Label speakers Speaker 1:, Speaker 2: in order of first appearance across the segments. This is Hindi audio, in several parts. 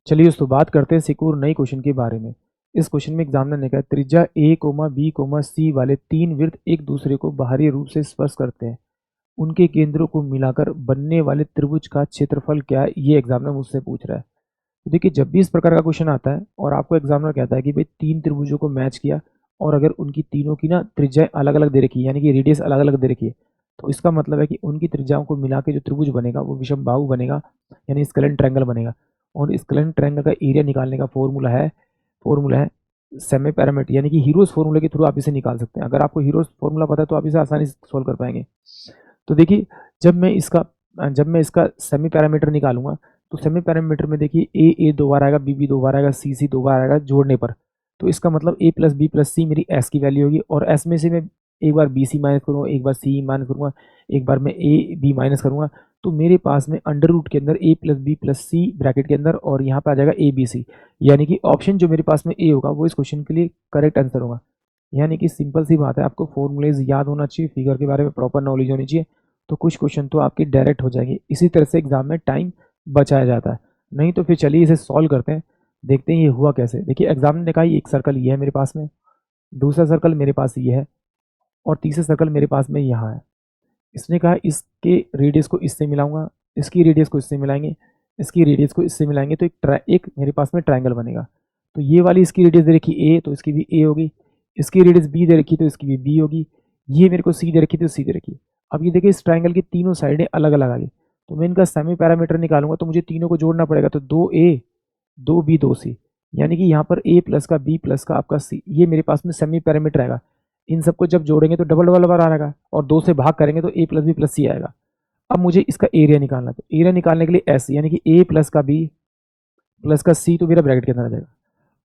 Speaker 1: चलिए दोस्तों बात करते हैं एक और नई क्वेश्चन के बारे में। इस क्वेश्चन में एग्जामिनर ने कहा त्रिज्या ए कोमा बी कोमा सी वाले तीन वृत्त एक दूसरे को बाहरी रूप से स्पर्श करते हैं, उनके केंद्रों को मिलाकर बनने वाले त्रिभुज का क्षेत्रफल क्या है, ये एग्जामिनर मुझसे पूछ रहा है। तो देखिए जब भी इस प्रकार का क्वेश्चन आता है और आपको एग्जामिनर कहता है कि भाई तीन त्रिभुजों को मैच किया और अगर उनकी तीनों की ना त्रिज्याएं अलग अलग दे रखी है, यानी कि रेडियस अलग अलग दे रखी है, तो इसका मतलब है कि उनकी त्रिज्याओं को मिला के जो त्रिभुज बनेगा वो विषम बाहु बनेगा, यानी स्केलेन ट्रायंगल बनेगा। और स्केलेन ट्रायंगल का एरिया निकालने का फॉर्मूला है सेमी पैरामीटर, यानी कि हीरोज फॉर्मूले के थ्रू आप इसे निकाल सकते हैं। अगर आपको हीरोज फॉर्मूला पता है तो आप इसे आसानी से सोल्व कर पाएंगे। तो देखिए जब मैं इसका सेमी पैरामीटर निकालूंगा तो सेमी पैरामीटर में देखिए ए दो बार आएगा, बी दो बार आएगा, सी दो बार आएगा जोड़ने पर। तो इसका मतलब ए प्लस बी प्लस सी मेरी एस की वैल्यू होगी, और एस में से मैं एक बार बी सी माइनस करूँगा, एक बार सी माइनस करूँगा, एक बार मैं ए बी माइनस करूँगा। तो मेरे पास में अंडर रूट के अंदर ए प्लस बी प्लस सी ब्रैकेट के अंदर, और यहाँ पे आ जाएगा ए बी सी, यानी कि ऑप्शन जो मेरे पास में ए होगा वो इस क्वेश्चन के लिए करेक्ट आंसर होगा। यानी कि सिंपल सी बात है, आपको फॉर्मूलेज याद होना चाहिए, फिगर के बारे में प्रॉपर नॉलेज होनी चाहिए, तो कुछ क्वेश्चन तो आपके डायरेक्ट हो जाएंगे। इसी तरह से एग्जाम में टाइम बचाया जाता है। नहीं तो फिर चलिए इसे सॉल्व करते हैं, देखते हैं ये हुआ कैसे। देखिए एग्जाम ने कहा एक सर्कल ये है मेरे पास में, दूसरा सर्कल मेरे पास ये है, और तीसरा सर्कल मेरे पास में यहाँ है। इसने कहा इसके रेडियस को इससे मिलाऊंगा, इसकी रेडियस को इससे मिलाएंगे, इसकी रेडियस को इससे मिलाएंगे, तो एक मेरे पास में ट्राइंगल बनेगा। तो ये वाली इसकी रेडियस दे रखी ए, तो इसकी भी ए होगी, इसकी रेडियस बी दे रखी तो इसकी भी बी होगी, ये मेरे को सी दे रखी तो सी दे रखी। अब ये देखिए इस ट्राइंगल की तीनों साइडें अलग अलग आ गई, तो मैं इनका सेमी पैरामीटर निकालूंगा तो मुझे तीनों को जोड़ना पड़ेगा। तो दो ए दो बी दो सी, यानी कि यहाँ पर ए प्लस का बी प्लस का आपका सी, ये मेरे पास में सेमी पैरामीटर आएगा। इन सबको जब जोड़ेंगे तो डबल डबल बार आएगा, और दो से भाग करेंगे तो ए प्लस बी प्लस सी आएगा। अब मुझे इसका एरिया निकालना है, तो एरिया निकालने के लिए एस, यानी कि ए प्लस का बी प्लस का सी, तो मेरा ब्रैकेट के अंदर आ जाएगा।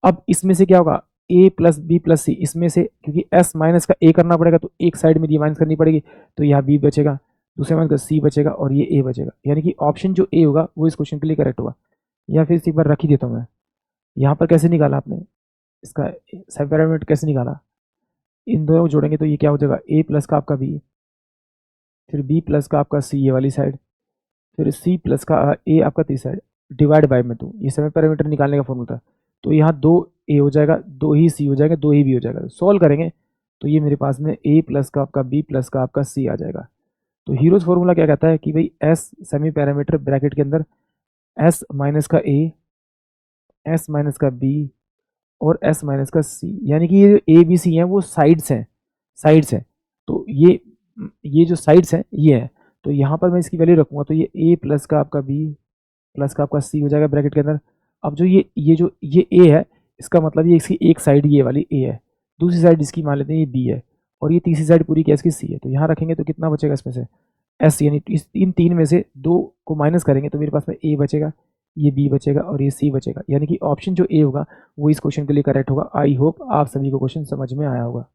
Speaker 1: अब इसमें से क्या होगा, ए प्लस बी प्लस सी, इसमें से क्योंकि एस माइनस का ए करना पड़ेगा तो एक साइड में ये माइनस करनी पड़ेगी, तो यहाँ बी बचेगा, दूसरे माइनस का सी बचेगा, और ये ए बचेगा। यानी कि ऑप्शन जो ए होगा वो इस क्वेश्चन के लिए करेक्ट होगा। या फिर इस एक बार रख ही देता हूँ मैं। यहाँ पर कैसे निकाला आपने इसका सेमी पैरामीटर, कैसे निकाला, इन दोनों को जोड़ेंगे तो ये क्या हो जाएगा, ए प्लस का आपका बी, फिर बी प्लस का आपका सी ये वाली साइड, फिर सी प्लस का ए आपका तीसरी साइड, डिवाइड बाय में। तो ये सेमी पैरामीटर निकालने का फॉर्मूला था। तो यहाँ दो ए हो जाएगा, दो ही सी हो जाएगा, दो ही बी हो जाएगा। सॉल्व करेंगे तो ये मेरे पास में ए प्लस का आपका बी प्लस का आपका सी आ जाएगा। तो हीरोज फॉर्मूला क्या कहता है कि भाई एस सेमी पैरामीटर ब्रैकेट के अंदर एस माइनस का ए, एस माइनस का बी, और एस माइनस का सी, यानी कि ये ए बी सी हैं वो साइड्स हैं। तो ये जो साइड्स हैं ये है, तो यहाँ पर मैं इसकी वैल्यू रखूँगा तो ये ए प्लस का आपका बी प्लस का आपका सी हो जाएगा ब्रैकेट के अंदर। अब जो ये ए है, इसका मतलब ये इसकी एक साइड ये वाली ए है, दूसरी साइड इसकी मान लेते हैं ये बी है, और ये तीसरी साइड पूरी क्या इसकी सी है। तो यहाँ रखेंगे तो कितना बचेगा इसमें से एस, यानी इन तीन में से दो को माइनस करेंगे तो मेरे पास में ए बचेगा, ये बी बचेगा, और ये सी बचेगा। यानी कि ऑप्शन जो ए होगा वो इस क्वेश्चन के लिए करेक्ट होगा। आई होप आप सभी को क्वेश्चन समझ में आया होगा।